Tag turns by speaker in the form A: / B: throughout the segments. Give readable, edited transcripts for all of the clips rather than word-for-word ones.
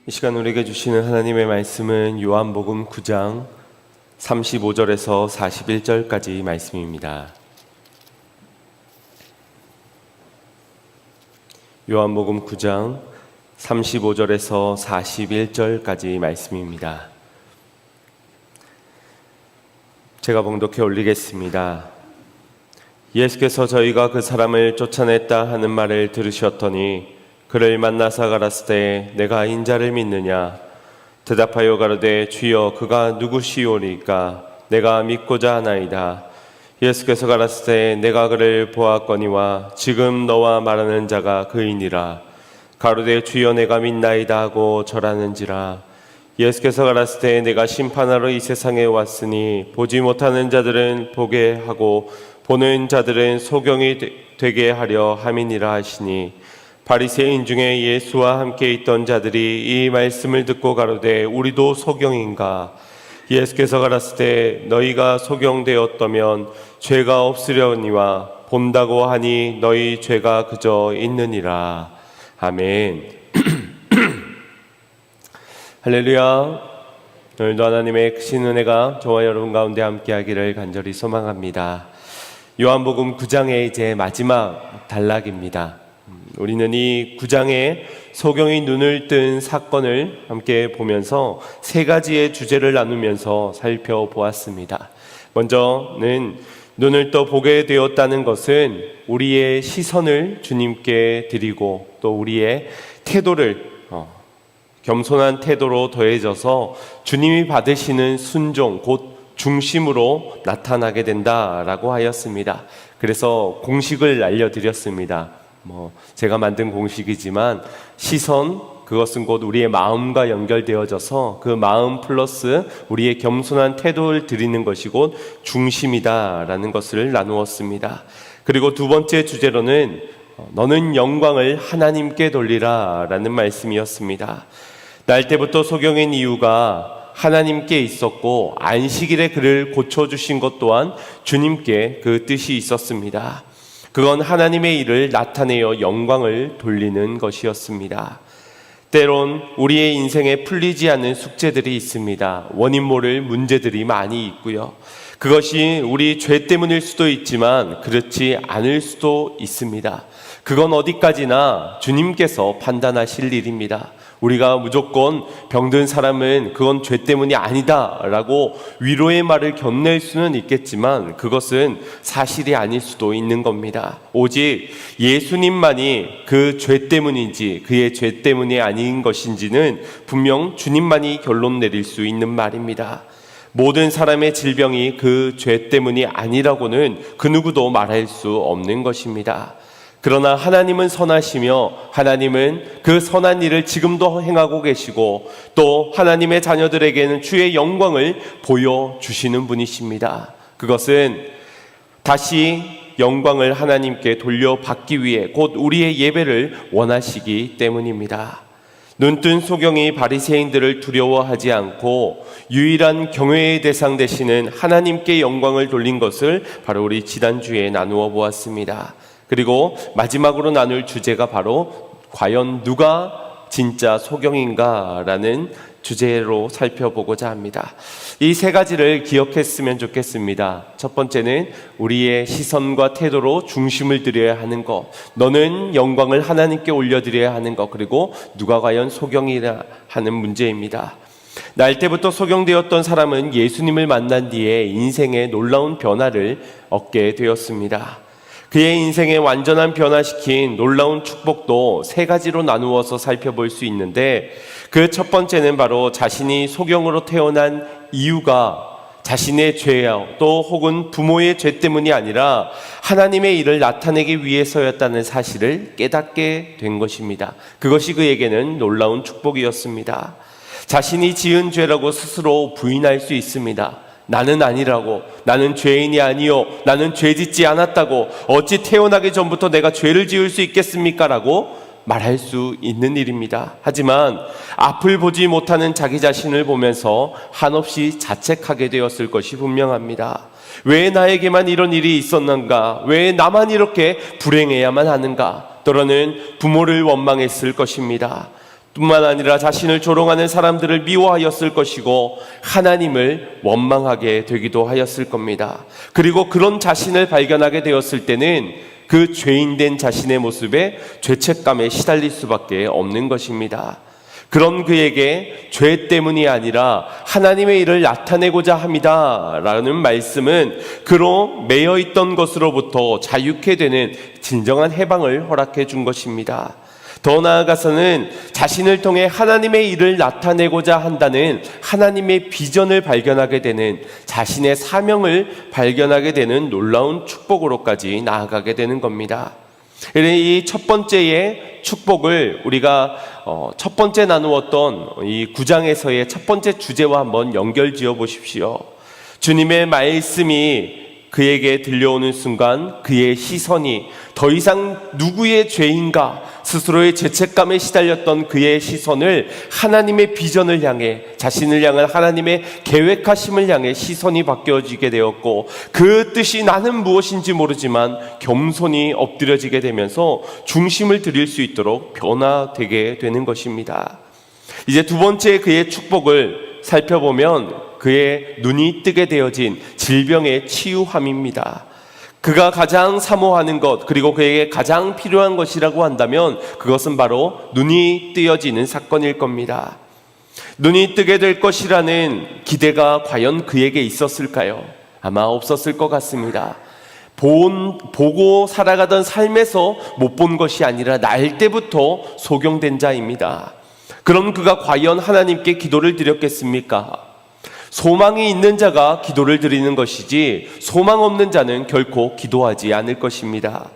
A: 이 시간 우리에게 주시는 하나님의 말씀은 요한복음 9장 35절에서 41절까지 말씀입니다. 요한복음 9장 35절에서 41절까지 말씀입니다. 제가 봉독해 올리겠습니다. 예수께서 저희가 그 사람을 쫓아냈다 하는 말을 들으셨더니 그를 만나사 가라사대 내가 인자를 믿느냐? 대답하여 가로되 주여 그가 누구시오리까? 내가 믿고자 하나이다. 예수께서 가라사대 내가 그를 보았거니와 지금 너와 말하는 자가 그이니라. 가로되 주여 내가 믿나이다 하고 절하는지라. 예수께서 가라사대 내가 심판하러 이 세상에 왔으니 보지 못하는 자들은 보게 하고 보는 자들은 소경이 되게 하려 함이니라 하시니 바리새인 중에 예수와 함께 있던 자들이 이 말씀을 듣고 가로되 우리도 소경인가? 예수께서 가라사대 너희가 소경되었다면 죄가 없으려니와 본다고 하니 너희 죄가 그저 있느니라. 아멘. 할렐루야. 오늘도 하나님의 크신 은혜가 저와 여러분 가운데 함께하기를 간절히 소망합니다. 요한복음 9장의 이제 마지막 단락입니다. 우리는 이 9장에 소경이 눈을 뜬 사건을 함께 보면서 세 가지의 주제를 나누면서 살펴보았습니다. 먼저는 눈을 떠 보게 되었다는 것은 우리의 시선을 주님께 드리고 또 우리의 태도를 겸손한 태도로 더해져서 주님이 받으시는 순종 곧 중심으로 나타나게 된다라고 하였습니다. 그래서 공식을 알려드렸습니다. 제가 만든 공식이지만 시선, 그것은 곧 우리의 마음과 연결되어져서 그 마음 플러스 우리의 겸손한 태도를 드리는 것이 곧 중심이다라는 것을 나누었습니다. 그리고 두 번째 주제로는 너는 영광을 하나님께 돌리라 라는 말씀이었습니다. 날 때부터 소경인 이유가 하나님께 있었고 안식일에 그를 고쳐주신 것 또한 주님께 그 뜻이 있었습니다. 그건 하나님의 일을 나타내어 영광을 돌리는 것이었습니다. 때론 우리의 인생에 풀리지 않는 숙제들이 있습니다. 원인 모를 문제들이 많이 있고요. 그것이 우리 죄 때문일 수도 있지만 그렇지 않을 수도 있습니다. 그건 어디까지나 주님께서 판단하실 일입니다. 우리가 무조건 병든 사람은 그건 죄 때문이 아니다 라고 위로의 말을 건넬 수는 있겠지만 그것은 사실이 아닐 수도 있는 겁니다. 오직 예수님만이 그 죄 때문인지 그의 죄 때문이 아닌 것인지는 분명 주님만이 결론 내릴 수 있는 말입니다. 모든 사람의 질병이 그 죄 때문이 아니라고는 그 누구도 말할 수 없는 것입니다. 그러나 하나님은 선하시며 하나님은 그 선한 일을 지금도 행하고 계시고 또 하나님의 자녀들에게는 주의 영광을 보여주시는 분이십니다. 그것은 다시 영광을 하나님께 돌려받기 위해 곧 우리의 예배를 원하시기 때문입니다. 눈뜬 소경이 바리새인들을 두려워하지 않고 유일한 경외의 대상 되시는 하나님께 영광을 돌린 것을 바로 우리 지난주에 나누어 보았습니다. 그리고 마지막으로 나눌 주제가 바로 과연 누가 진짜 소경인가 라는 주제로 살펴보고자 합니다. 이 세 가지를 기억했으면 좋겠습니다. 첫 번째는 우리의 시선과 태도로 중심을 드려야 하는 것, 너는 영광을 하나님께 올려드려야 하는 것, 그리고 누가 과연 소경이라 하는 문제입니다. 날 때부터 소경되었던 사람은 예수님을 만난 뒤에 인생의 놀라운 변화를 얻게 되었습니다. 그의 인생에 완전한 변화시킨 놀라운 축복도 세 가지로 나누어서 살펴볼 수 있는데 그 첫 번째는 바로 자신이 소경으로 태어난 이유가 자신의 죄요 또 혹은 부모의 죄 때문이 아니라 하나님의 일을 나타내기 위해서였다는 사실을 깨닫게 된 것입니다. 그것이 그에게는 놀라운 축복이었습니다. 자신이 지은 죄라고 스스로 부인할 수 있습니다. 나는 아니라고, 나는 죄인이 아니요, 나는 죄 짓지 않았다고, 어찌 태어나기 전부터 내가 죄를 지을 수 있겠습니까? 라고 말할 수 있는 일입니다. 하지만 앞을 보지 못하는 자기 자신을 보면서 한없이 자책하게 되었을 것이 분명합니다. 왜 나에게만 이런 일이 있었는가? 왜 나만 이렇게 불행해야만 하는가? 또는 부모를 원망했을 것입니다. 뿐만 아니라 자신을 조롱하는 사람들을 미워하였을 것이고 하나님을 원망하게 되기도 하였을 겁니다. 그리고 그런 자신을 발견하게 되었을 때는 그 죄인된 자신의 모습에 죄책감에 시달릴 수밖에 없는 것입니다. 그런 그에게 죄 때문이 아니라 하나님의 일을 나타내고자 합니다 라는 말씀은 그로 매여있던 것으로부터 자유케 되는 진정한 해방을 허락해 준 것입니다. 더 나아가서는 자신을 통해 하나님의 일을 나타내고자 한다는 하나님의 비전을 발견하게 되는, 자신의 사명을 발견하게 되는 놀라운 축복으로까지 나아가게 되는 겁니다. 이 첫 번째의 축복을 우리가 첫 번째 나누었던 이 9장에서의 첫 번째 주제와 한번 연결 지어 보십시오. 주님의 말씀이 그에게 들려오는 순간 그의 시선이 더 이상 누구의 죄인가 스스로의 죄책감에 시달렸던 그의 시선을 하나님의 비전을 향해, 자신을 향한 하나님의 계획하심을 향해 시선이 바뀌어지게 되었고, 그 뜻이 나는 무엇인지 모르지만 겸손히 엎드려지게 되면서 중심을 드릴 수 있도록 변화되게 되는 것입니다. 이제 두 번째 그의 축복을 살펴보면 그의 눈이 뜨게 되어진 질병의 치유함입니다. 그가 가장 사모하는 것, 그리고 그에게 가장 필요한 것이라고 한다면 그것은 바로 눈이 뜨여지는 사건일 겁니다. 눈이 뜨게 될 것이라는 기대가 과연 그에게 있었을까요? 아마 없었을 것 같습니다. 보고 살아가던 삶에서 못 본 것이 아니라 날 때부터 소경된 자입니다. 그럼 그가 과연 하나님께 기도를 드렸겠습니까? 소망이 있는 자가 기도를 드리는 것이지 소망 없는 자는 결코 기도하지 않을 것입니다.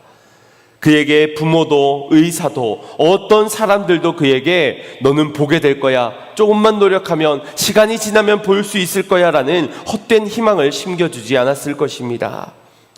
A: 그에게 부모도 의사도 어떤 사람들도 그에게 너는 보게 될 거야, 조금만 노력하면 시간이 지나면 볼 수 있을 거야 라는 헛된 희망을 심겨주지 않았을 것입니다.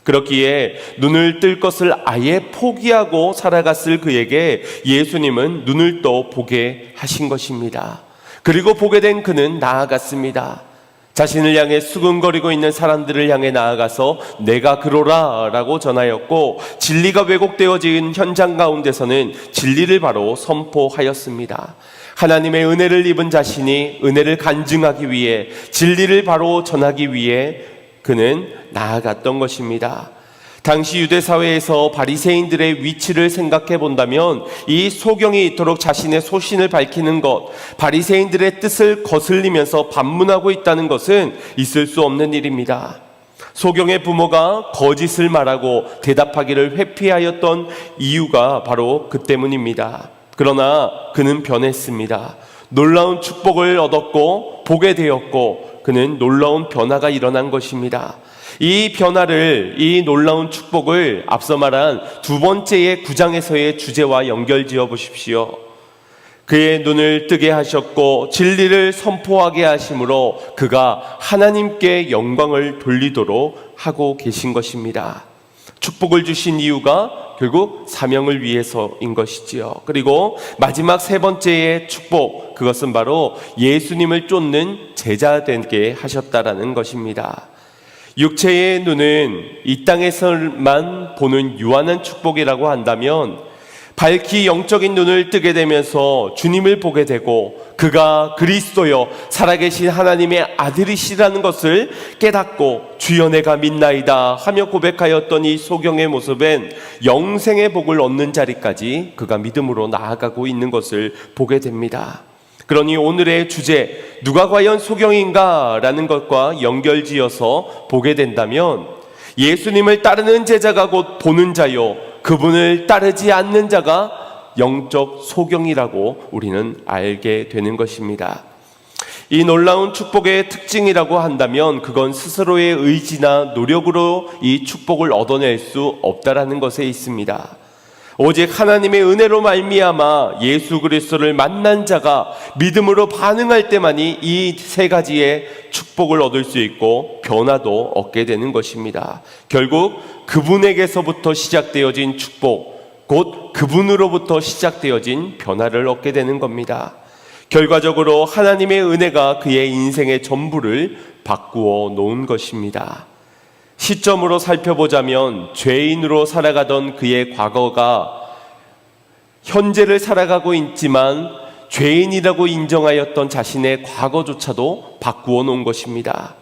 A: 그렇기에 눈을 뜰 것을 아예 포기하고 살아갔을 그에게 예수님은 눈을 떠 보게 하신 것입니다. 그리고 보게 된 그는 나아갔습니다. 자신을 향해 수근거리고 있는 사람들을 향해 나아가서 내가 그러라 라고 전하였고, 진리가 왜곡되어진 현장 가운데서는 진리를 바로 선포하였습니다. 하나님의 은혜를 입은 자신이 은혜를 간증하기 위해, 진리를 바로 전하기 위해 그는 나아갔던 것입니다. 당시 유대사회에서 바리새인들의 위치를 생각해 본다면 이 소경이 이토록 자신의 소신을 밝히는 것, 바리새인들의 뜻을 거슬리면서 반문하고 있다는 것은 있을 수 없는 일입니다. 소경의 부모가 거짓을 말하고 대답하기를 회피하였던 이유가 바로 그 때문입니다. 그러나 그는 변했습니다. 놀라운 축복을 얻었고 보게 되었고 그는 놀라운 변화가 일어난 것입니다. 이 변화를, 이 놀라운 축복을 앞서 말한 두 번째의 9장에서의 주제와 연결 지어 보십시오. 그의 눈을 뜨게 하셨고 진리를 선포하게 하심으로 그가 하나님께 영광을 돌리도록 하고 계신 것입니다. 축복을 주신 이유가 결국 사명을 위해서인 것이지요. 그리고 마지막 세 번째의 축복, 그것은 바로 예수님을 쫓는 제자 되게 하셨다라는 것입니다. 육체의 눈은 이 땅에서만 보는 유한한 축복이라고 한다면, 밝히 영적인 눈을 뜨게 되면서 주님을 보게 되고 그가 그리스도여 살아계신 하나님의 아들이시라는 것을 깨닫고 주여 내가 믿나이다 하며 고백하였던 이 소경의 모습엔 영생의 복을 얻는 자리까지 그가 믿음으로 나아가고 있는 것을 보게 됩니다. 그러니 오늘의 주제, 누가 과연 소경인가 라는 것과 연결지어서 보게 된다면, 예수님을 따르는 제자가 곧 보는 자요, 그분을 따르지 않는 자가 영적 소경이라고 우리는 알게 되는 것입니다. 이 놀라운 축복의 특징이라고 한다면 그건 스스로의 의지나 노력으로 이 축복을 얻어낼 수 없다라는 것에 있습니다. 오직 하나님의 은혜로 말미암아 예수 그리스도를 만난 자가 믿음으로 반응할 때만이 이 세 가지의 축복을 얻을 수 있고 변화도 얻게 되는 것입니다. 결국 그분에게서부터 시작되어진 축복, 곧 그분으로부터 시작되어진 변화를 얻게 되는 겁니다. 결과적으로 하나님의 은혜가 그의 인생의 전부를 바꾸어 놓은 것입니다. 시점으로 살펴보자면 죄인으로 살아가던 그의 과거가 현재를 살아가고 있지만 죄인이라고 인정하였던 자신의 과거조차도 바꾸어 놓은 것입니다.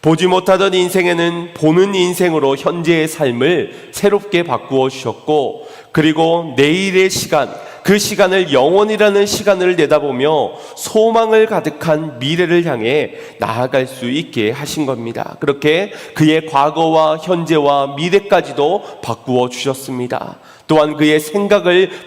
A: 보지 못하던 인생에는 보는 인생으로 현재의 삶을 새롭게 바꾸어 주셨고, 그리고 내일의 시간, 그 시간을 영원이라는 시간을 내다보며 소망을 가득한 미래를 향해 나아갈 수 있게 하신 겁니다. 그렇게 그의 과거와 현재와 미래까지도 바꾸어 주셨습니다. 또한 그의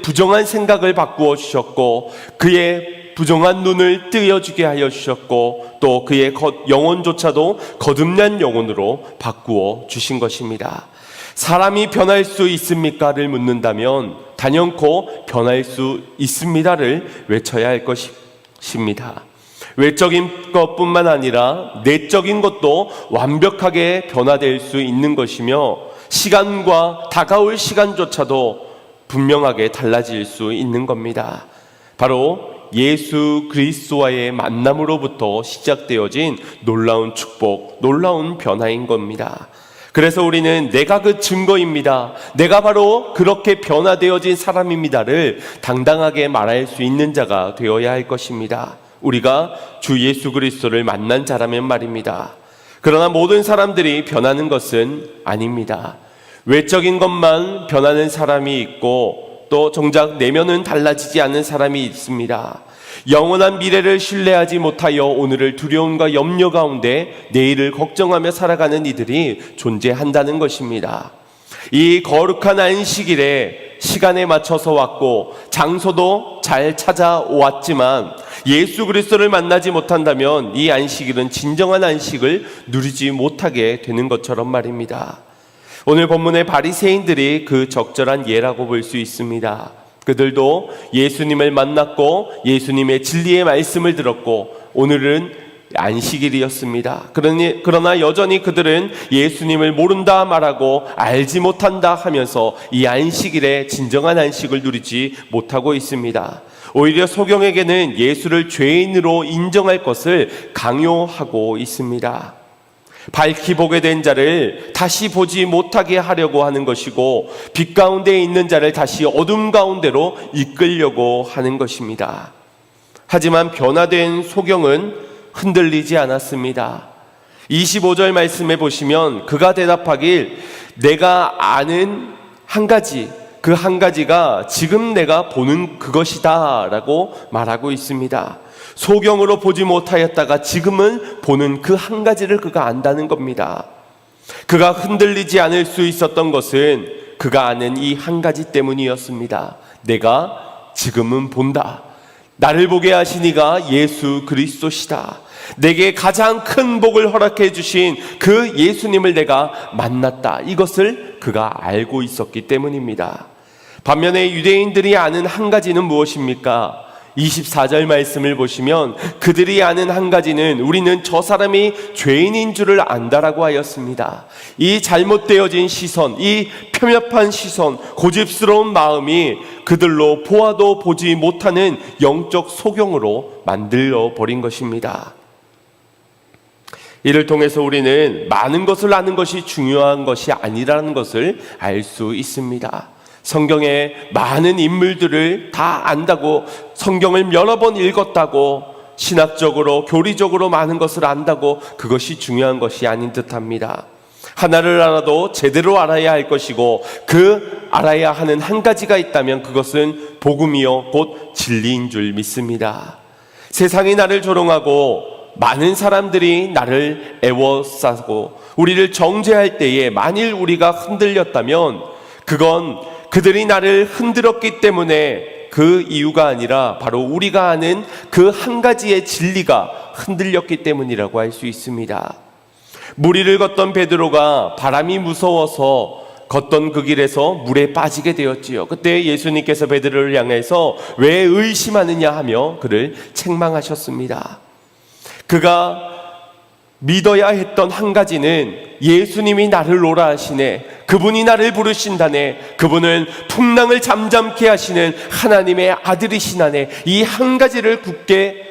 A: 부정한 생각을 바꾸어 주셨고, 그의 부정한 눈을 뜨여주게 하여 주셨고, 또 그의 영혼조차도 거듭난 영혼으로 바꾸어 주신 것입니다. 사람이 변할 수 있습니까를 묻는다면 단연코 변할 수 있습니다를 외쳐야 할 것입니다. 외적인 것뿐만 아니라 내적인 것도 완벽하게 변화될 수 있는 것이며, 시간과 다가올 시간조차도 분명하게 달라질 수 있는 겁니다. 바로 예수 그리스도와의 만남으로부터 시작되어진 놀라운 축복, 놀라운 변화인 겁니다. 그래서 우리는 내가 그 증거입니다, 내가 바로 그렇게 변화되어진 사람입니다를 당당하게 말할 수 있는 자가 되어야 할 것입니다. 우리가 주 예수 그리스도를 만난 자라면 말입니다. 그러나 모든 사람들이 변하는 것은 아닙니다. 외적인 것만 변하는 사람이 있고, 또 정작 내면은 달라지지 않는 사람이 있습니다. 영원한 미래를 신뢰하지 못하여 오늘을 두려움과 염려 가운데 내일을 걱정하며 살아가는 이들이 존재한다는 것입니다. 이 거룩한 안식일에 시간에 맞춰서 왔고 장소도 잘 찾아왔지만 예수 그리스도를 만나지 못한다면 이 안식일은 진정한 안식을 누리지 못하게 되는 것처럼 말입니다. 오늘 본문의 바리새인들이 그 적절한 예라고 볼 수 있습니다. 그들도 예수님을 만났고 예수님의 진리의 말씀을 들었고 오늘은 안식일이었습니다. 그러나 여전히 그들은 예수님을 모른다 말하고 알지 못한다 하면서 이 안식일에 진정한 안식을 누리지 못하고 있습니다. 오히려 소경에게는 예수를 죄인으로 인정할 것을 강요하고 있습니다. 밝히 보게 된 자를 다시 보지 못하게 하려고 하는 것이고, 빛 가운데 있는 자를 다시 어둠 가운데로 이끌려고 하는 것입니다. 하지만 변화된 소경은 흔들리지 않았습니다. 25절 말씀에 보시면 그가 대답하길 내가 아는 한 가지, 그 한 가지가 지금 내가 보는 그것이다 라고 말하고 있습니다. 소경으로 보지 못하였다가 지금은 보는 그 한 가지를 그가 안다는 겁니다. 그가 흔들리지 않을 수 있었던 것은 그가 아는 이 한 가지 때문이었습니다. 내가 지금은 본다. 나를 보게 하신 이가 예수 그리스도시다. 내게 가장 큰 복을 허락해 주신 그 예수님을 내가 만났다. 이것을 그가 알고 있었기 때문입니다. 반면에 유대인들이 아는 한 가지는 무엇입니까? 24절 말씀을 보시면 그들이 아는 한 가지는 우리는 저 사람이 죄인인 줄을 안다라고 하였습니다. 이 잘못되어진 시선, 이 편협한 시선, 고집스러운 마음이 그들로 보아도 보지 못하는 영적 소경으로 만들어 버린 것입니다. 이를 통해서 우리는 많은 것을 아는 것이 중요한 것이 아니라는 것을 알 수 있습니다. 성경의 많은 인물들을 다 안다고, 성경을 여러 번 읽었다고, 신학적으로 교리적으로 많은 것을 안다고 그것이 중요한 것이 아닌 듯합니다. 하나를 알아도 제대로 알아야 할 것이고, 그 알아야 하는 한 가지가 있다면 그것은 복음이요 곧 진리인 줄 믿습니다. 세상이 나를 조롱하고 많은 사람들이 나를 애워싸고 우리를 정죄할 때에 만일 우리가 흔들렸다면 그건 그들이 나를 흔들었기 때문에 그 이유가 아니라 바로 우리가 아는 그 한 가지의 진리가 흔들렸기 때문이라고 할 수 있습니다. 무리를 걷던 베드로가 바람이 무서워서 걷던 그 길에서 물에 빠지게 되었지요. 그때 예수님께서 베드로를 향해서 왜 의심하느냐 하며 그를 책망하셨습니다. 그가 믿어야 했던 한 가지는 예수님이 나를 오라 하시네, 그분이 나를 부르신다네, 그분은 풍랑을 잠잠케 하시는 하나님의 아들이시나네, 이 한 가지를 굳게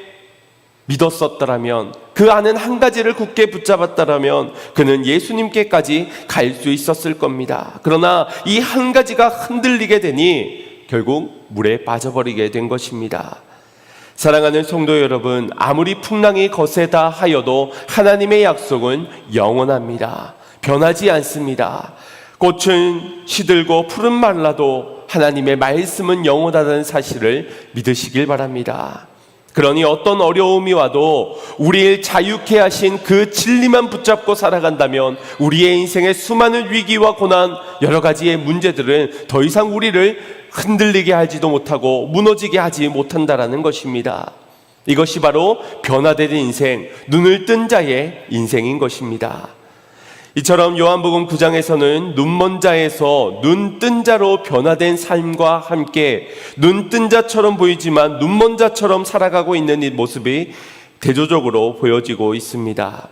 A: 믿었었더라면, 그 아는 한 가지를 굳게 붙잡았더라면 그는 예수님께까지 갈 수 있었을 겁니다. 그러나 이 한 가지가 흔들리게 되니 결국 물에 빠져버리게 된 것입니다. 사랑하는 성도 여러분, 아무리 풍랑이 거세다 하여도 하나님의 약속은 영원합니다. 변하지 않습니다. 꽃은 시들고 푸른 말라도 하나님의 말씀은 영원하다는 사실을 믿으시길 바랍니다. 그러니 어떤 어려움이 와도 우리를 자유케 하신 그 진리만 붙잡고 살아간다면 우리의 인생의 수많은 위기와 고난, 여러 가지의 문제들은 더 이상 우리를 흔들리게 하지도 못하고 무너지게 하지 못한다라는 것입니다. 이것이 바로 변화된 인생, 눈을 뜬 자의 인생인 것입니다. 이처럼 요한복음 9장에서는 눈먼 자에서 눈 뜬 자로 변화된 삶과 함께 눈 뜬 자처럼 보이지만 눈먼 자처럼 살아가고 있는 이 모습이 대조적으로 보여지고 있습니다.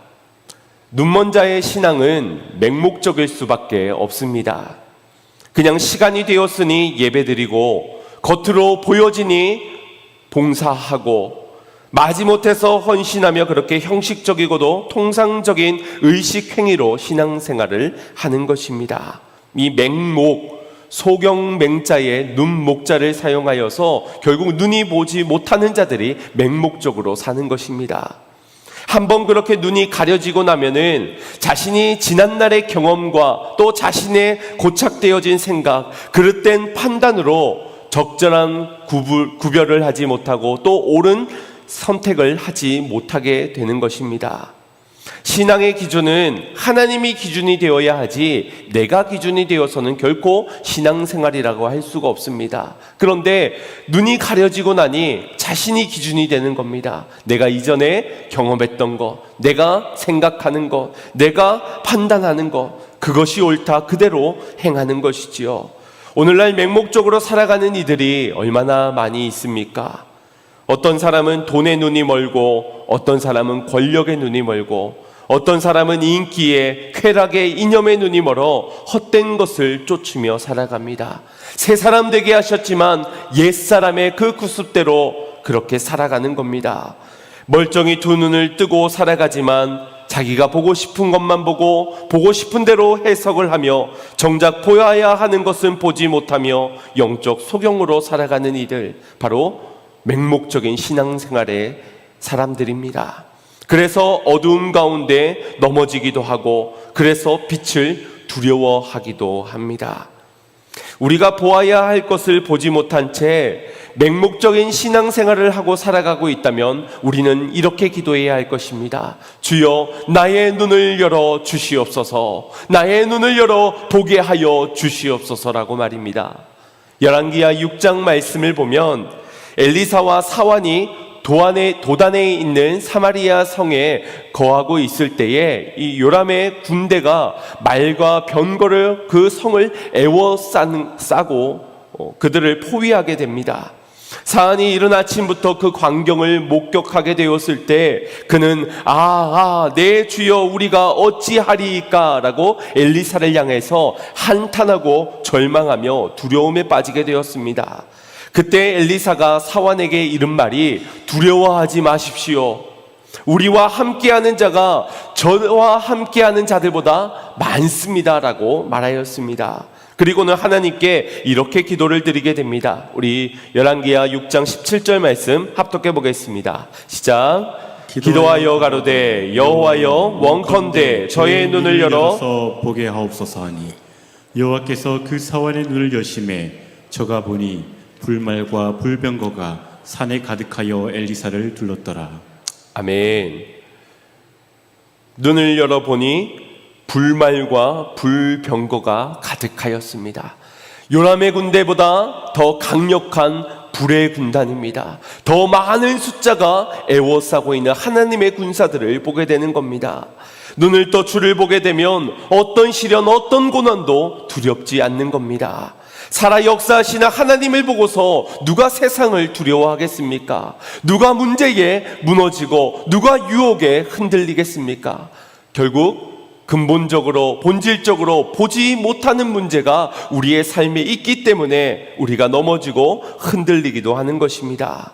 A: 눈먼 자의 신앙은 맹목적일 수밖에 없습니다. 그냥 시간이 되었으니 예배드리고 겉으로 보여지니 봉사하고 마지못해서 헌신하며 그렇게 형식적이고도 통상적인 의식 행위로 신앙생활을 하는 것입니다. 이 맹목, 소경맹자의 눈목자를 사용하여서 결국 눈이 보지 못하는 자들이 맹목적으로 사는 것입니다. 한번 그렇게 눈이 가려지고 나면은 자신이 지난날의 경험과 또 자신의 고착되어진 생각, 그릇된 판단으로 적절한 구별을 하지 못하고 또 옳은 선택을 하지 못하게 되는 것입니다. 신앙의 기준은 하나님이 기준이 되어야 하지 내가 기준이 되어서는 결코 신앙생활이라고 할 수가 없습니다. 그런데 눈이 가려지고 나니 자신이 기준이 되는 겁니다. 내가 이전에 경험했던 것, 내가 생각하는 것, 내가 판단하는 것, 그것이 옳다 그대로 행하는 것이지요. 오늘날 맹목적으로 살아가는 이들이 얼마나 많이 있습니까? 어떤 사람은 돈에 눈이 멀고 어떤 사람은 권력에 눈이 멀고 어떤 사람은 인기에 쾌락에 이념에 눈이 멀어 헛된 것을 쫓으며 살아갑니다. 새 사람 되게 하셨지만 옛사람의 그 구습대로 그렇게 살아가는 겁니다. 멀쩡히 두 눈을 뜨고 살아가지만 자기가 보고 싶은 것만 보고 싶은 대로 해석을 하며 정작 보아야 하는 것은 보지 못하며 영적 소경으로 살아가는 이들, 바로 맹목적인 신앙생활의 사람들입니다. 그래서 어두움 가운데 넘어지기도 하고 그래서 빛을 두려워하기도 합니다. 우리가 보아야 할 것을 보지 못한 채 맹목적인 신앙생활을 하고 살아가고 있다면 우리는 이렇게 기도해야 할 것입니다. 주여, 나의 눈을 열어 주시옵소서. 나의 눈을 열어 보게 하여 주시옵소서라고 말입니다. 열왕기하 6장 말씀을 보면 엘리사와 사환이 도단에 있는 사마리아 성에 거하고 있을 때에 이 요람의 군대가 말과 병거를 그 성을 싸고 그들을 포위하게 됩니다. 사안이 이른 아침부터 그 광경을 목격하게 되었을 때 그는 내 주여 우리가 어찌하리이까 라고 엘리사를 향해서 한탄하고 절망하며 두려움에 빠지게 되었습니다. 그때 엘리사가 사환에게 이른 말이 두려워하지 마십시오. 우리와 함께하는 자가 저와 함께하는 자들보다 많습니다 라고 말하였습니다. 그리고는 하나님께 이렇게 기도를 드리게 됩니다. 우리 열왕기하 6장 17절 말씀 합독해 보겠습니다. 시작. 기도하여 가로되 여호와여 원컨대 저의 눈을 열어
B: 보게 하옵소서 하니 여호와께서 그 사환의 눈을 여심해 저가 보니 불말과 불병거가 산에 가득하여 엘리사를 둘렀더라.
A: 아멘. 눈을 열어보니 불말과 불병거가 가득하였습니다. 요람의 군대보다 더 강력한 불의 군단입니다. 더 많은 숫자가 애워싸고 있는 하나님의 군사들을 보게 되는 겁니다. 눈을 떠 주를 보게 되면 어떤 시련, 어떤 고난도 두렵지 않는 겁니다. 살아 역사하시는 하나님을 보고서 누가 세상을 두려워하겠습니까? 누가 문제에 무너지고 누가 유혹에 흔들리겠습니까? 결국 근본적으로 본질적으로 보지 못하는 문제가 우리의 삶에 있기 때문에 우리가 넘어지고 흔들리기도 하는 것입니다.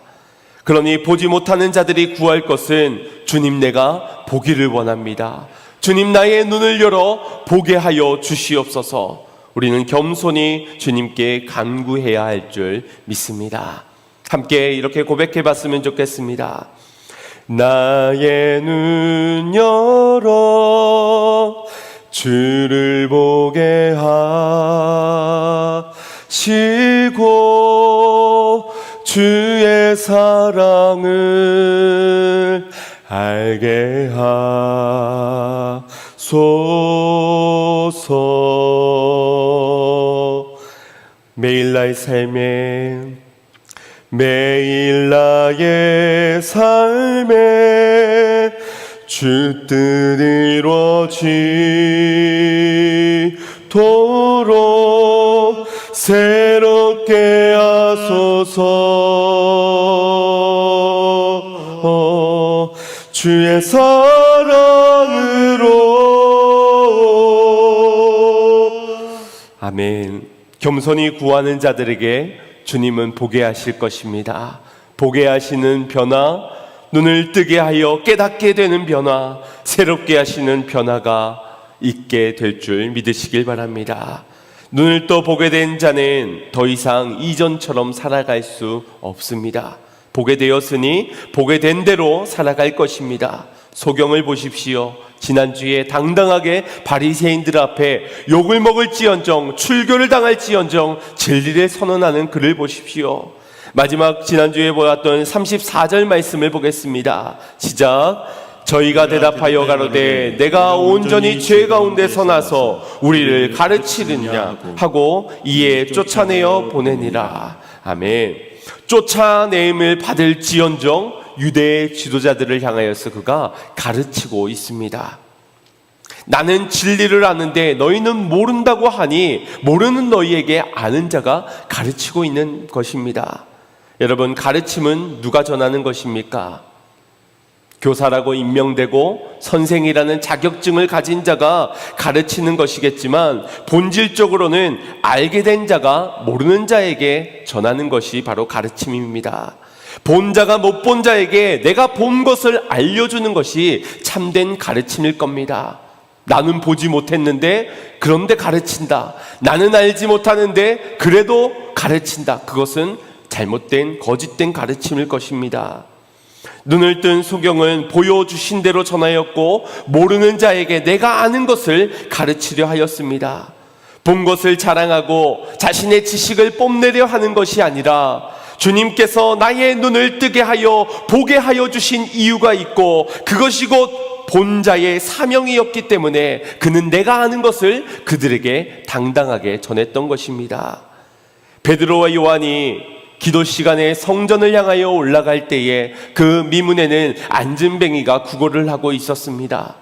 A: 그러니 보지 못하는 자들이 구할 것은 주님, 내가 보기를 원합니다. 주님, 나의 눈을 열어 보게 하여 주시옵소서. 우리는 겸손히 주님께 간구해야 할 줄 믿습니다. 함께 이렇게 고백해 봤으면 좋겠습니다. 나의 눈 열어 주를 보게 하시고 주의 사랑을 알게 하소서. 매일 나의 삶에 주 뜻 이루어지도록 새롭게 하소서. 주의 사랑으로. 아멘. 겸손히 구하는 자들에게 주님은 보게 하실 것입니다. 보게 하시는 변화, 눈을 뜨게 하여 깨닫게 되는 변화, 새롭게 하시는 변화가 있게 될 줄 믿으시길 바랍니다. 눈을 또 보게 된 자는 더 이상 이전처럼 살아갈 수 없습니다. 보게 되었으니 보게 된 대로 살아갈 것입니다. 소경을 보십시오. 지난주에 당당하게 바리새인들 앞에 욕을 먹을지언정 출교를 당할지언정 진리를 선언하는 그를 보십시오. 마지막 지난주에 보았던 34절 말씀을 보겠습니다. 시작. 저희가 대답하여 가로되 내가 온전히 죄 가운데서 나서 우리를 가르치느냐 하고 이에 쫓아내어 보내니라. 아멘. 쫓아내임을 받을지언정 유대의 지도자들을 향하여서 그가 가르치고 있습니다. 나는 진리를 아는데 너희는 모른다고 하니 모르는 너희에게 아는 자가 가르치고 있는 것입니다. 여러분, 가르침은 누가 전하는 것입니까? 교사라고 임명되고 선생이라는 자격증을 가진 자가 가르치는 것이겠지만 본질적으로는 알게 된 자가 모르는 자에게 전하는 것이 바로 가르침입니다. 본 자가 못 본 자에게 내가 본 것을 알려주는 것이 참된 가르침일 겁니다. 나는 보지 못했는데 그런데 가르친다. 나는 알지 못하는데 그래도 가르친다. 그것은 잘못된 거짓된 가르침일 것입니다. 눈을 뜬 소경은 보여주신 대로 전하였고 모르는 자에게 내가 아는 것을 가르치려 하였습니다. 본 것을 자랑하고 자신의 지식을 뽐내려 하는 것이 아니라 주님께서 나의 눈을 뜨게 하여 보게 하여 주신 이유가 있고 그것이 곧 본 자의 사명이었기 때문에 그는 내가 아는 것을 그들에게 당당하게 전했던 것입니다. 베드로와 요한이 기도 시간에 성전을 향하여 올라갈 때에 그 미문에는 안진뱅이가 구걸을 하고 있었습니다.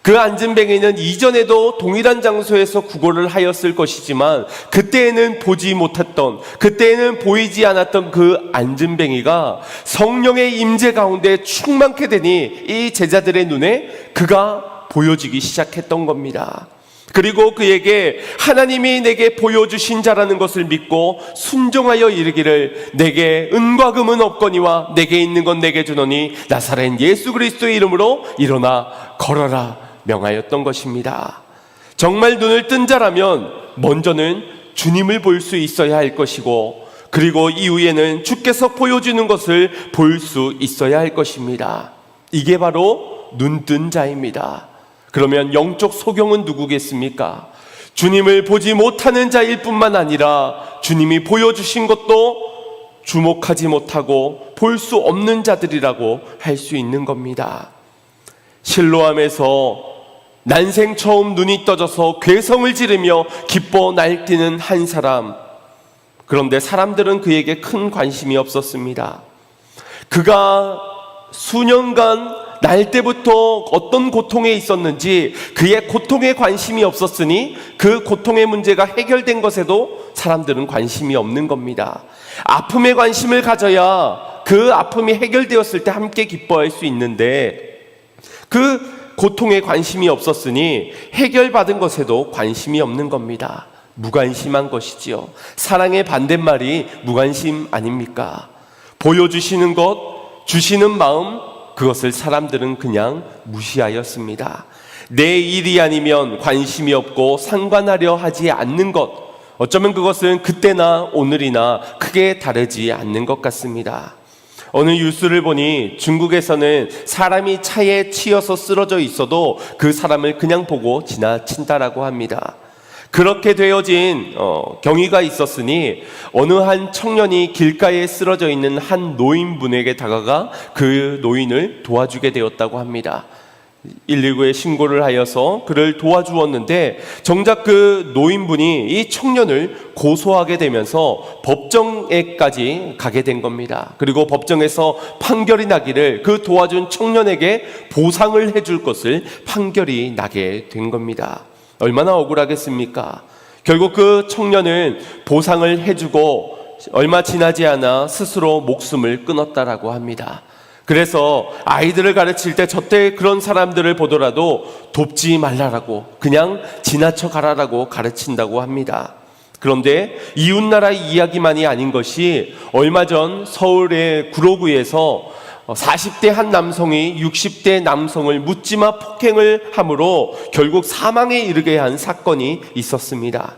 A: 그 안진뱅이는 이전에도 동일한 장소에서 구걸을 하였을 것이지만 그때에는 보지 못했던, 그때에는 보이지 않았던 그 안진뱅이가 성령의 임재 가운데 충만케 되니 이 제자들의 눈에 그가 보여지기 시작했던 겁니다. 그리고 그에게 하나님이 내게 보여주신 자라는 것을 믿고 순종하여 이르기를 내게 은과 금은 없거니와 내게 있는 건 내게 주노니 나사렛 예수 그리스도의 이름으로 일어나 걸어라 명하였던 것입니다. 정말 눈을 뜬 자라면 먼저는 주님을 볼 수 있어야 할 것이고 그리고 이후에는 주께서 보여주는 것을 볼 수 있어야 할 것입니다. 이게 바로 눈뜬 자입니다. 그러면 영적 소경은 누구겠습니까? 주님을 보지 못하는 자일 뿐만 아니라 주님이 보여주신 것도 주목하지 못하고 볼 수 없는 자들이라고 할 수 있는 겁니다. 실로암에서 난생 처음 눈이 떠져서 괴성을 지르며 기뻐 날뛰는 한 사람. 그런데 사람들은 그에게 큰 관심이 없었습니다. 그가 수년간 날 때부터 어떤 고통에 있었는지 그의 고통에 관심이 없었으니 그 고통의 문제가 해결된 것에도 사람들은 관심이 없는 겁니다. 아픔에 관심을 가져야 그 아픔이 해결되었을 때 함께 기뻐할 수 있는데 그 고통에 관심이 없었으니 해결받은 것에도 관심이 없는 겁니다. 무관심한 것이지요. 사랑의 반대말이 무관심 아닙니까? 보여주시는 것, 주시는 마음, 그것을 사람들은 그냥 무시하였습니다. 내 일이 아니면 관심이 없고 상관하려 하지 않는 것, 어쩌면 그것은 그때나 오늘이나 크게 다르지 않는 것 같습니다. 어느 뉴스를 보니 중국에서는 사람이 차에 치여서 쓰러져 있어도 그 사람을 그냥 보고 지나친다라고 합니다. 그렇게 되어진 경위가 있었으니 어느 한 청년이 길가에 쓰러져 있는 한 노인분에게 다가가 그 노인을 도와주게 되었다고 합니다. 119에 신고를 하여서 그를 도와주었는데 정작 그 노인분이 이 청년을 고소하게 되면서 법정에까지 가게 된 겁니다. 그리고 법정에서 판결이 나기를 그 도와준 청년에게 보상을 해줄 것을 판결이 나게 된 겁니다. 얼마나 억울하겠습니까? 결국 그 청년은 보상을 해주고 얼마 지나지 않아 스스로 목숨을 끊었다라고 합니다. 그래서 아이들을 가르칠 때 저때 그런 사람들을 보더라도 돕지 말라라고, 그냥 지나쳐 가라라고 가르친다고 합니다. 그런데 이웃나라의 이야기만이 아닌 것이 얼마 전 서울의 구로구에서 40대 한 남성이 60대 남성을 묻지마 폭행을 함으로 결국 사망에 이르게 한 사건이 있었습니다.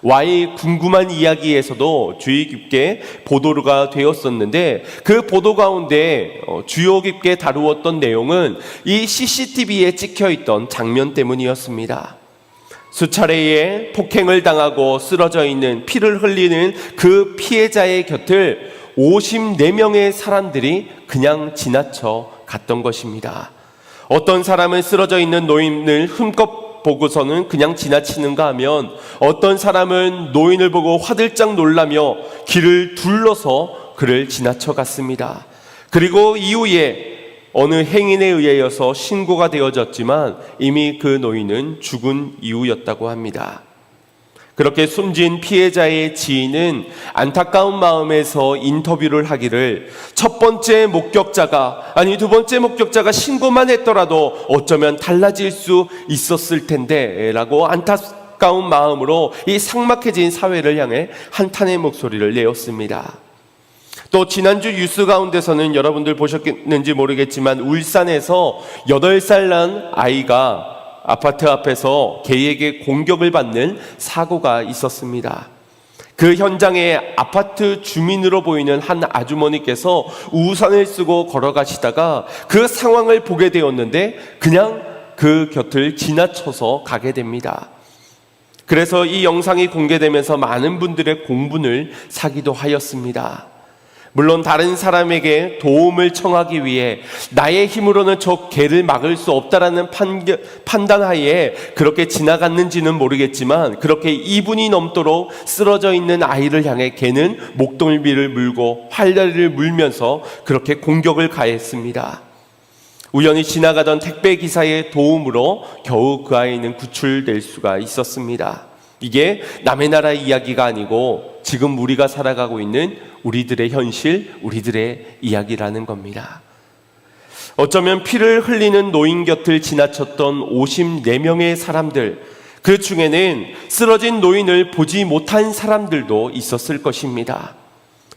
A: 와의 궁금한 이야기에서도 주의 깊게 보도가 되었었는데 그 보도 가운데 주요 깊게 다루었던 내용은 이 CCTV에 찍혀있던 장면 때문이었습니다. 수차례의 폭행을 당하고 쓰러져 있는 피를 흘리는 그 피해자의 곁을 54명의 사람들이 그냥 지나쳐 갔던 것입니다. 어떤 사람은 쓰러져 있는 노인을 흠뻑 보고서는 그냥 지나치는가 하면 어떤 사람은 노인을 보고 화들짝 놀라며 길을 둘러서 그를 지나쳐 갔습니다. 그리고 이후에 어느 행인에 의하여서 신고가 되어졌지만 이미 그 노인은 죽은 이후였다고 합니다. 그렇게 숨진 피해자의 지인은 안타까운 마음에서 인터뷰를 하기를 첫 번째 목격자가, 아니 두 번째 목격자가 신고만 했더라도 어쩌면 달라질 수 있었을 텐데 라고 안타까운 마음으로 이 삭막해진 사회를 향해 한탄의 목소리를 내었습니다. 또 지난주 뉴스 가운데서는 여러분들 보셨는지 모르겠지만 울산에서 8살 난 아이가 아파트 앞에서 개에게 공격을 받는 사고가 있었습니다. 그 현장에 아파트 주민으로 보이는 한 아주머니께서 우산을 쓰고 걸어가시다가 그 상황을 보게 되었는데 그냥 그 곁을 지나쳐서 가게 됩니다. 그래서 이 영상이 공개되면서 많은 분들의 공분을 사기도 하였습니다. 물론 다른 사람에게 도움을 청하기 위해 나의 힘으로는 저 개를 막을 수 없다라는 판단하에 그렇게 지나갔는지는 모르겠지만 그렇게 2분이 넘도록 쓰러져 있는 아이를 향해 개는 목덜미를 물고 활다리를 물면서 그렇게 공격을 가했습니다. 우연히 지나가던 택배기사의 도움으로 겨우 그 아이는 구출될 수가 있었습니다. 이게 남의 나라 이야기가 아니고 지금 우리가 살아가고 있는 우리들의 현실, 우리들의 이야기라는 겁니다. 어쩌면 피를 흘리는 노인 곁을 지나쳤던 54명의 사람들, 그 중에는 쓰러진 노인을 보지 못한 사람들도 있었을 것입니다.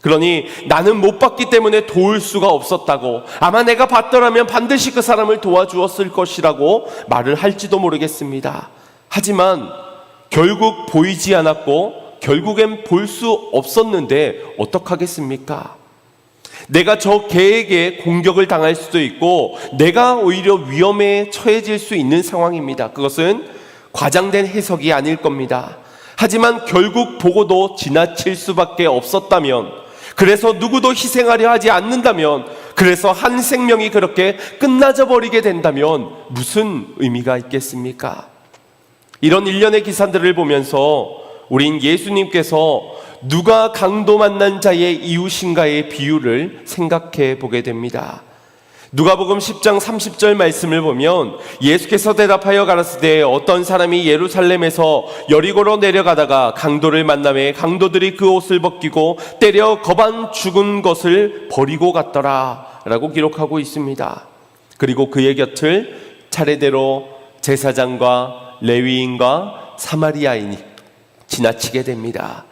A: 그러니 나는 못 봤기 때문에 도울 수가 없었다고, 아마 내가 봤더라면 반드시 그 사람을 도와주었을 것이라고 말을 할지도 모르겠습니다. 하지만 결국 보이지 않았고 결국엔 볼 수 없었는데 어떡하겠습니까? 내가 저 개에게 공격을 당할 수도 있고 내가 오히려 위험에 처해질 수 있는 상황입니다. 그것은 과장된 해석이 아닐 겁니다. 하지만 결국 보고도 지나칠 수밖에 없었다면, 그래서 누구도 희생하려 하지 않는다면, 그래서 한 생명이 그렇게 끝나져 버리게 된다면 무슨 의미가 있겠습니까? 이런 일련의 기사들을 보면서 우린 예수님께서 누가 강도 만난 자의 이웃인가의 비유를 생각해 보게 됩니다. 누가복음 10장 30절 말씀을 보면 예수께서 대답하여 가라사대 어떤 사람이 예루살렘에서 여리고로 내려가다가 강도를 만나매 강도들이 그 옷을 벗기고 때려 거반 죽은 것을 버리고 갔더라 라고 기록하고 있습니다. 그리고 그의 곁을 차례대로 제사장과 레위인과 사마리아인이 지나치게 됩니다.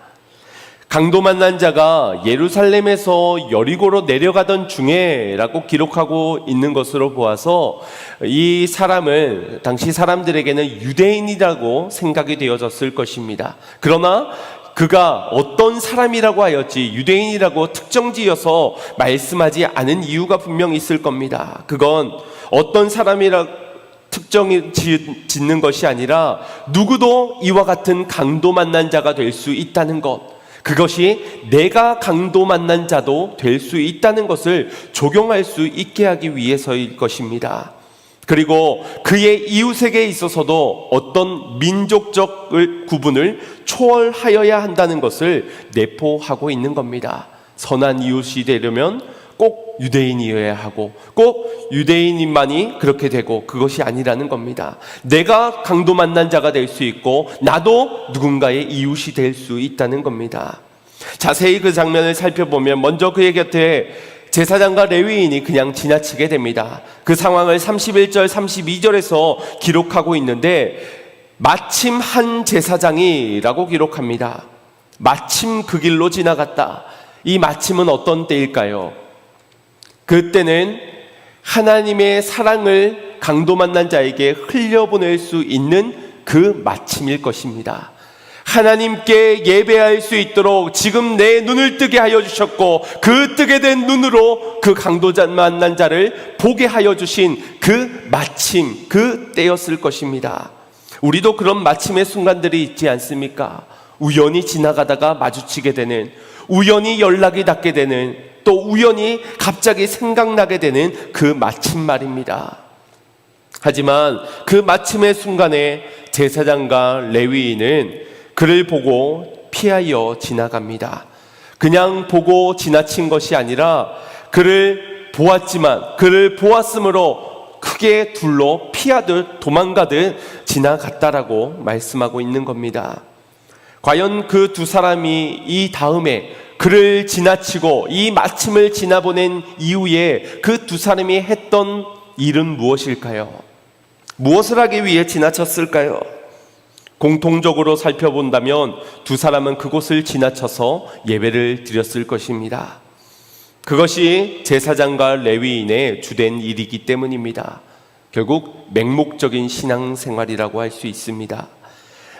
A: 강도 만난 자가 예루살렘에서 여리고로 내려가던 중에 라고 기록하고 있는 것으로 보아서 이 사람은 당시 사람들에게는 유대인이라고 생각이 되어졌을 것입니다. 그러나 그가 어떤 사람이라고 하였지 유대인이라고 특정지어서 말씀하지 않은 이유가 분명히 있을 겁니다. 그건 어떤 사람이라 특정이 짓는 것이 아니라 누구도 이와 같은 강도 만난 자가 될 수 있다는 것, 그것이 내가 강도 만난 자도 될 수 있다는 것을 적용할 수 있게 하기 위해서일 것입니다. 그리고 그의 이웃에게 있어서도 어떤 민족적 구분을 초월하여야 한다는 것을 내포하고 있는 겁니다. 선한 이웃이 되려면 꼭 유대인이어야 하고 꼭 유대인만이 그렇게 되고, 그것이 아니라는 겁니다. 내가 강도 만난 자가 될 수 있고 나도 누군가의 이웃이 될 수 있다는 겁니다. 자세히 그 장면을 살펴보면 먼저 그의 곁에 제사장과 레위인이 그냥 지나치게 됩니다. 그 상황을 31절 32절에서 기록하고 있는데 마침 한 제사장이라고 기록합니다. 마침 그 길로 지나갔다. 이 마침은 어떤 때일까요? 그때는 하나님의 사랑을 강도 만난 자에게 흘려보낼 수 있는 그 마침일 것입니다. 하나님께 예배할 수 있도록 지금 내 눈을 뜨게 하여 주셨고, 그 뜨게 된 눈으로 그 강도 만난 자를 보게 하여 주신 그 마침, 그 때였을 것입니다. 우리도 그런 마침의 순간들이 있지 않습니까? 우연히 지나가다가 마주치게 되는, 우연히 연락이 닿게 되는, 또 우연히 갑자기 생각나게 되는 그 마침 말입니다. 하지만 그 마침의 순간에 제사장과 레위인은 그를 보고 피하여 지나갑니다. 그냥 보고 지나친 것이 아니라 그를 보았지만, 그를 보았으므로 크게 둘러 피하듯 도망가듯 지나갔다라고 말씀하고 있는 겁니다. 과연 그 두 사람이 이 다음에 그를 지나치고 이 마침을 지나보낸 이후에 그 두 사람이 했던 일은 무엇일까요? 무엇을 하기 위해 지나쳤을까요? 공통적으로 살펴본다면 두 사람은 그곳을 지나쳐서 예배를 드렸을 것입니다. 그것이 제사장과 레위인의 주된 일이기 때문입니다. 결국 맹목적인 신앙생활이라고 할 수 있습니다.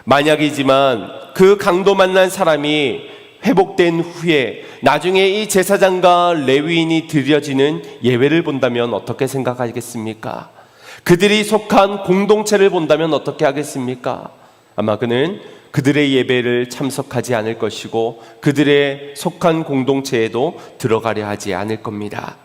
A: 만약이지만 그 강도 만난 사람이 회복된 후에 나중에 이 제사장과 레위인이 드려지는 예배를 본다면 어떻게 생각하겠습니까? 그들이 속한 공동체를 본다면 어떻게 하겠습니까? 아마 그는 그들의 예배를 참석하지 않을 것이고 그들의 속한 공동체에도 들어가려 하지 않을 겁니다.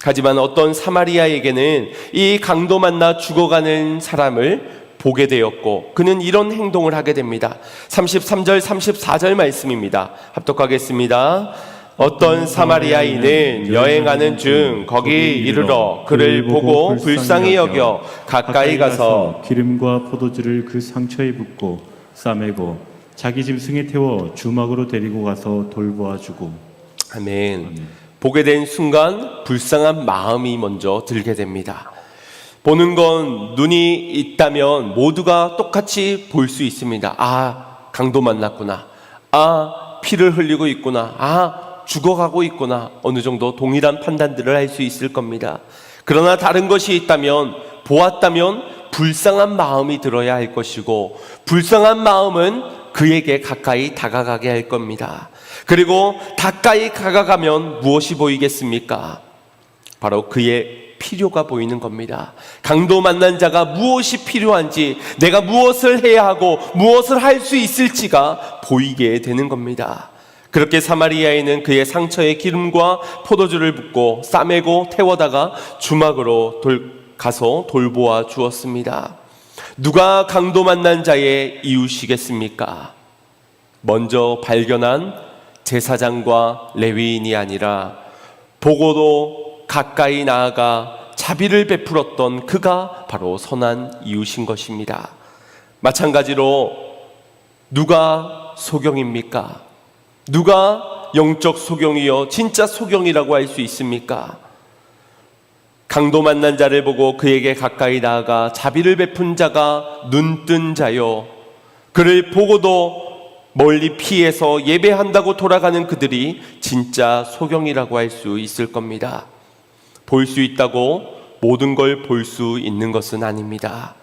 A: 하지만 어떤 사마리아에게는 이 강도 만나 죽어가는 사람을 보게 되었고 그는 이런 행동을 하게 됩니다. 33절 34절 말씀입니다. 합독하겠습니다. 어떤 사마리아인은 여행하는 중 거기 이르러 그를 보고 불쌍히 여겨 가까이 가서
B: 기름과 포도주를 그 상처에 붓고 싸매고 자기 짐승에 태워 주막으로 데리고 가서 돌보아 주고.
A: 아멘. 보게 된 순간 불쌍한 마음이 먼저 들게 됩니다. 보는 건 눈이 있다면 모두가 똑같이 볼 수 있습니다. 아, 강도 만났구나. 아, 피를 흘리고 있구나. 아, 죽어가고 있구나. 어느 정도 동일한 판단들을 할 수 있을 겁니다. 그러나 다른 것이 있다면, 보았다면 불쌍한 마음이 들어야 할 것이고 불쌍한 마음은 그에게 가까이 다가가게 할 겁니다. 그리고 가까이 다가가면 무엇이 보이겠습니까? 바로 그의 필요가 보이는 겁니다. 강도 만난 자가 무엇이 필요한지, 내가 무엇을 해야 하고 무엇을 할 수 있을지가 보이게 되는 겁니다. 그렇게 사마리아인은 그의 상처에 기름과 포도주를 붓고 싸매고 태워다가 주막으로 가서 돌보아 주었습니다. 누가 강도 만난 자의 이웃이겠습니까? 먼저 발견한 제사장과 레위인이 아니라 보고도 가까이 나아가 자비를 베풀었던 그가 바로 선한 이웃인 것입니다. 마찬가지로 누가 소경입니까? 누가 영적 소경이요 진짜 소경이라고 할 수 있습니까? 강도 만난 자를 보고 그에게 가까이 나아가 자비를 베푼 자가 눈뜬 자요, 그를 보고도 멀리 피해서 예배한다고 돌아가는 그들이 진짜 소경이라고 할 수 있을 겁니다. 볼 수 있다고 모든 걸 볼 수 있는 것은 아닙니다.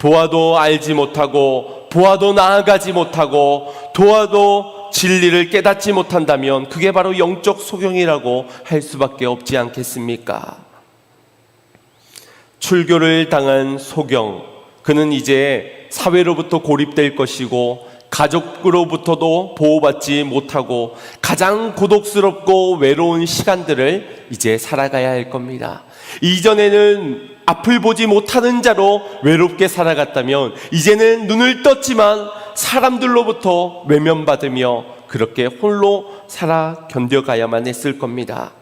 A: 도와도 알지 못하고 보아도 나아가지 못하고 도와도 진리를 깨닫지 못한다면 그게 바로 영적 소경이라고 할 수밖에 없지 않겠습니까? 출교를 당한 소경, 그는 이제 사회로부터 고립될 것이고 가족으로부터도 보호받지 못하고 가장 고독스럽고 외로운 시간들을 이제 살아가야 할 겁니다. 이전에는 앞을 보지 못하는 자로 외롭게 살아갔다면 이제는 눈을 떴지만 사람들로부터 외면받으며 그렇게 홀로 살아 견뎌가야만 했을 겁니다.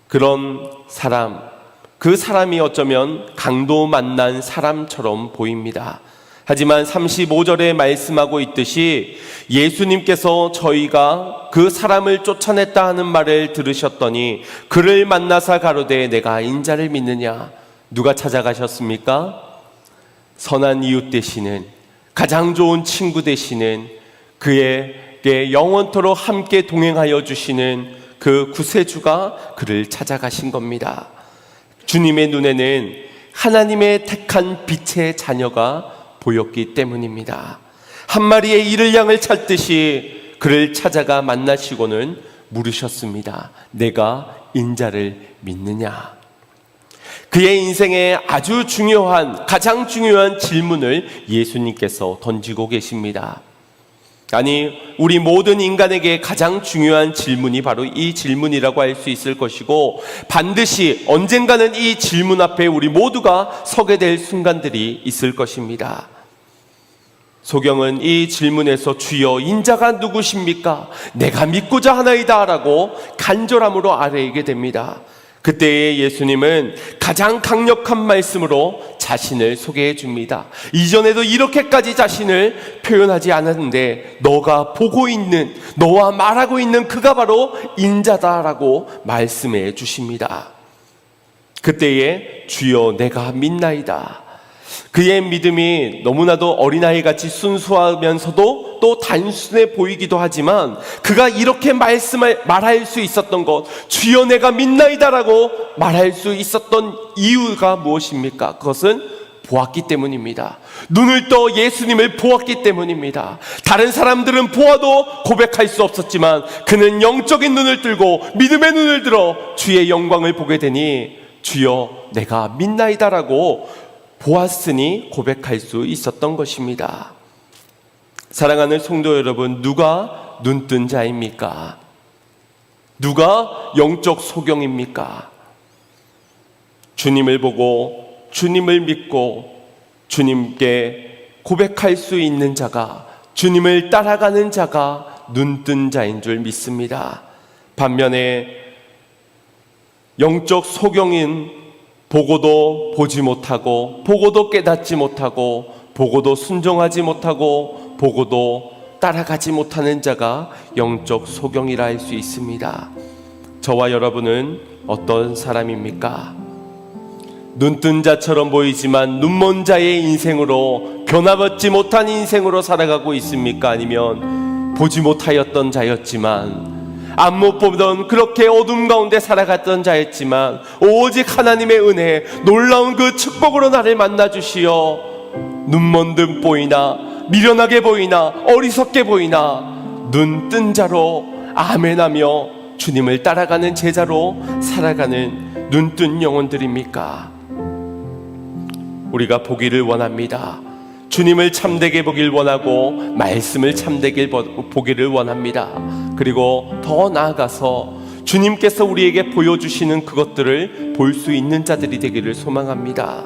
A: 그런 사람, 그 사람이 어쩌면 강도 만난 사람처럼 보입니다. 하지만 35절에 말씀하고 있듯이 예수님께서 저희가 그 사람을 쫓아냈다 하는 말을 들으셨더니 그를 만나사 가로되 내가 인자를 믿느냐. 누가 찾아가셨습니까? 선한 이웃 되시는, 가장 좋은 친구 되시는, 그에게 영원토록 함께 동행하여 주시는 그 구세주가 그를 찾아가신 겁니다. 주님의 눈에는 하나님의 택한 빛의 자녀가 보였기 때문입니다. 한 마리의 이를 양을 찾듯이 그를 찾아가 만나시고는 물으셨습니다. 내가 인자를 믿느냐? 그의 인생에 아주 중요한, 가장 중요한 질문을 예수님께서 던지고 계십니다. 아니, 우리 모든 인간에게 가장 중요한 질문이 바로 이 질문이라고 할 수 있을 것이고 반드시 언젠가는 이 질문 앞에 우리 모두가 서게 될 순간들이 있을 것입니다. 소경은 이 질문에서 주여 인자가 누구십니까? 내가 믿고자 하나이다 라고 간절함으로 아뢰게 됩니다. 그때에 예수님은 가장 강력한 말씀으로 자신을 소개해 줍니다. 이전에도 이렇게까지 자신을 표현하지 않았는데 너가 보고 있는, 너와 말하고 있는 그가 바로 인자다라고 말씀해 주십니다. 그때에 주여 내가 믿나이다. 그의 믿음이 너무나도 어린아이같이 순수하면서도 또 단순해 보이기도 하지만 그가 이렇게 말할 수 있었던 것, 주여 내가 믿나이다라고 말할 수 있었던 이유가 무엇입니까? 그것은 보았기 때문입니다. 눈을 떠 예수님을 보았기 때문입니다. 다른 사람들은 보아도 고백할 수 없었지만 그는 영적인 눈을 들고 믿음의 눈을 들어 주의 영광을 보게 되니 주여 내가 믿나이다라고 보았으니 고백할 수 있었던 것입니다. 사랑하는 성도 여러분, 누가 눈뜬 자입니까? 누가 영적 소경입니까? 주님을 보고 주님을 믿고 주님께 고백할 수 있는 자가, 주님을 따라가는 자가 눈뜬 자인 줄 믿습니다. 반면에 영적 소경인 보고도 보지 못하고 보고도 깨닫지 못하고 보고도 순종하지 못하고 보고도 따라가지 못하는 자가 영적 소경이라 할 수 있습니다. 저와 여러분은 어떤 사람입니까? 눈뜬 자처럼 보이지만 눈먼 자의 인생으로, 변화받지 못한 인생으로 살아가고 있습니까? 아니면 보지 못하였던 자였지만 안 못 보던 그렇게 어둠 가운데 살아갔던 자였지만 오직 하나님의 은혜, 놀라운 그 축복으로 나를 만나주시어 눈먼 듯 보이나 미련하게 보이나 어리석게 보이나 눈 뜬 자로 아멘하며 주님을 따라가는 제자로 살아가는 눈뜬 영혼들입니까? 우리가 보기를 원합니다. 주님을 참되게 보길 원하고 말씀을 참되게 보기를 원합니다. 그리고 더 나아가서 주님께서 우리에게 보여주시는 그것들을 볼 수 있는 자들이 되기를 소망합니다.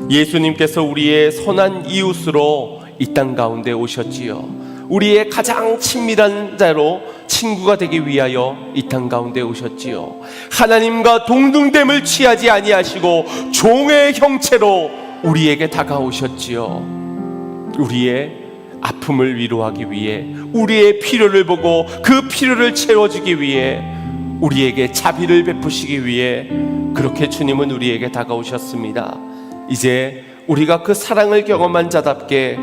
A: 예수님께서 우리의 선한 이웃으로 이 땅 가운데 오셨지요. 우리의 가장 친밀한 자로 친구가 되기 위하여 이 땅 가운데 오셨지요. 하나님과 동등됨을 취하지 아니하시고 종의 형체로 우리에게 다가오셨지요. 우리의 아픔을 위로하기 위해, 우리의 필요를 보고 그 필요를 채워주기 위해, 우리에게 자비를 베푸시기 위해 그렇게 주님은 우리에게 다가오셨습니다. 이제 우리가 그 사랑을 경험한 자답게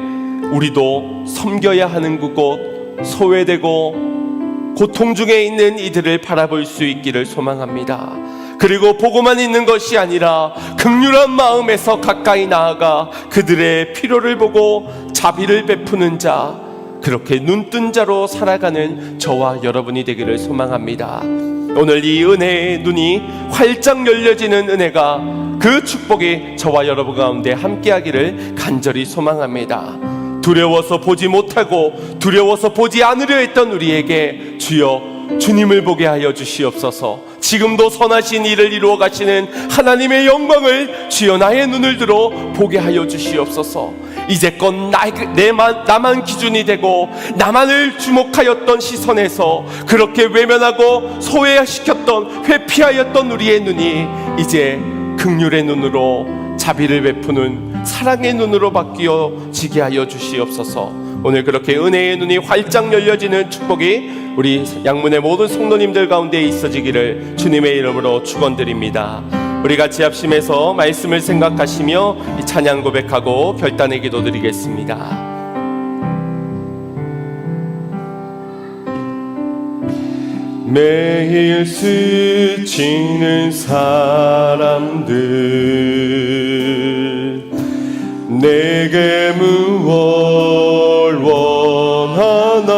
A: 우리도 섬겨야 하는 그곳, 소외되고 고통 중에 있는 이들을 바라볼 수 있기를 소망합니다. 그리고 보고만 있는 것이 아니라 긍휼한 마음에서 가까이 나아가 그들의 필요를 보고 자비를 베푸는 자, 그렇게 눈뜬 자로 살아가는 저와 여러분이 되기를 소망합니다. 오늘 이 은혜의 눈이 활짝 열려지는 은혜가, 그 축복이 저와 여러분 가운데 함께하기를 간절히 소망합니다. 두려워서 보지 못하고 두려워서 보지 않으려 했던 우리에게 주여 주님을 보게 하여 주시옵소서. 지금도 선하신 일을 이루어 가시는 하나님의 영광을 주여 나의 눈을 들어 보게 하여 주시옵소서. 이제껏 나만 기준이 되고 나만을 주목하였던 시선에서 그렇게 외면하고 소외시켰던, 회피하였던 우리의 눈이 이제 긍휼의 눈으로, 자비를 베푸는 사랑의 눈으로 바뀌어지게 하여 주시옵소서. 오늘 그렇게 은혜의 눈이 활짝 열려지는 축복이 우리 양문의 모든 성도님들 가운데 있어지기를 주님의 이름으로 축원드립니다. 우리 같이 합심해서 말씀을 생각하시며 이 찬양 고백하고 결단의 기도 드리겠습니다. 매일 스치는 사람들, 내게 무얼 원하나,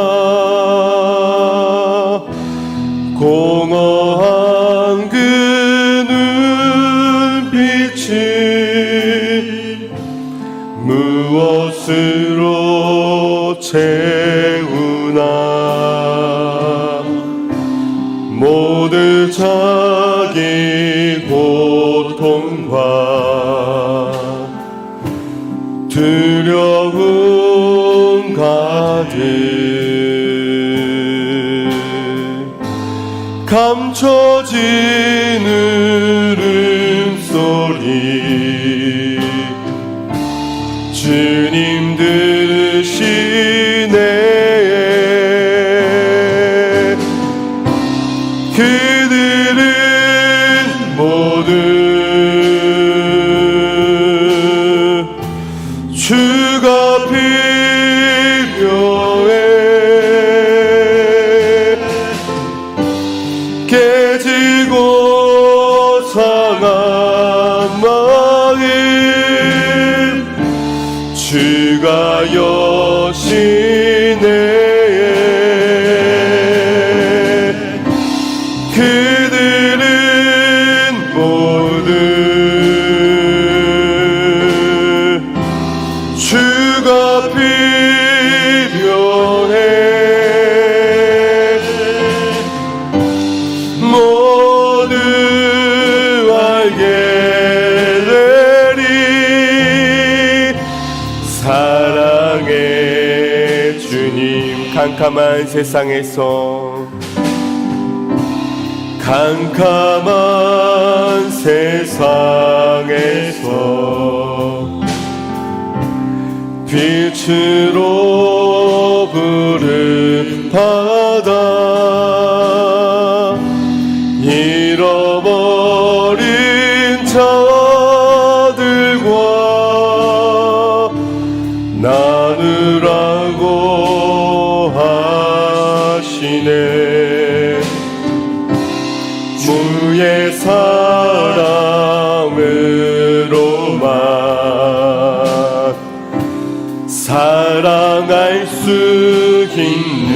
A: 공허한 그 눈빛을 무엇으로 채우나. 모두 자기 고통과 두려움 가득 감춰진 울음소리, 주님 들으시네. 그들은 모두 주가 필요해. 깨지고 상한 마음 주가 여시네. 주가 필요해. 모두 알게 되리. 사랑의 주님, 캄캄한 세상에서, 캄캄한 세상에서 빛으로 부른 바다, 잃어버린 자들과 나누라고 하시네. 무의 사랑으로만 사랑할 수 있네.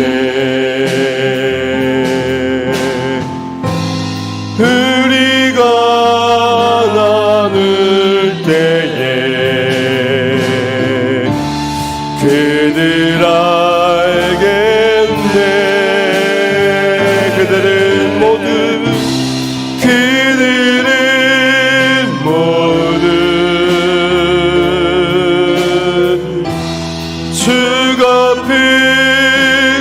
A: 우리가 나눌 때에 그들 알겠네. 그들은 모두 주가 필요해.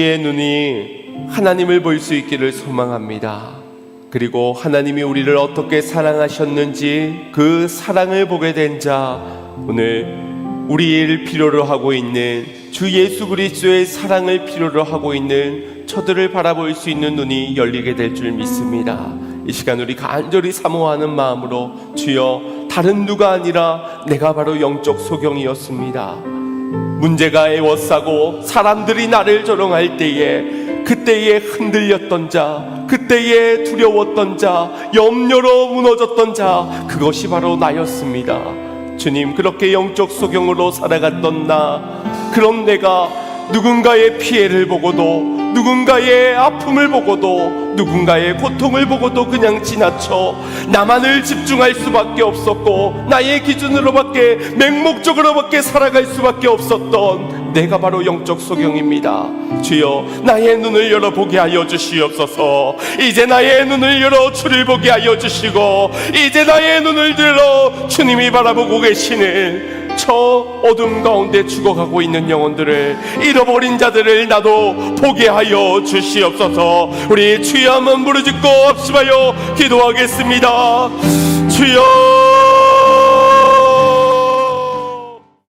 A: 우리의 눈이 하나님을 볼 수 있기를 소망합니다. 그리고 하나님이 우리를 어떻게 사랑하셨는지 그 사랑을 보게 된 자, 오늘 우리를 필요로 하고 있는 주 예수 그리스도의 사랑을 필요로 하고 있는 저들을 바라볼 수 있는 눈이 열리게 될 줄 믿습니다. 이 시간 우리 간절히 사모하는 마음으로, 주여, 다른 누가 아니라 내가 바로 영적 소경이었습니다. 문제가 애워싸고 사람들이 나를 조롱할 때에, 그때에 흔들렸던 자, 그때에 두려웠던 자, 염려로 무너졌던 자, 그것이 바로 나였습니다. 주님, 그렇게 영적 소경으로 살아갔던 나, 그런 내가 누군가의 피해를 보고도, 누군가의 아픔을 보고도, 누군가의 고통을 보고도 그냥 지나쳐 나만을 집중할 수밖에 없었고, 나의 기준으로밖에, 맹목적으로밖에 살아갈 수밖에 없었던 내가 바로 영적 소경입니다. 주여, 나의 눈을 열어보게 하여 주시옵소서. 이제 나의 눈을 열어 주를 보게 하여 주시고, 이제 나의 눈을 들어 주님이 바라보고 계시는 저 어둠 가운데 죽어가고 있는 영혼들을, 잃어버린 자들을 나도 보게 하여 주시옵소서. 우리 주여 한번 부르짖고 합심하여 기도하겠습니다. 주여,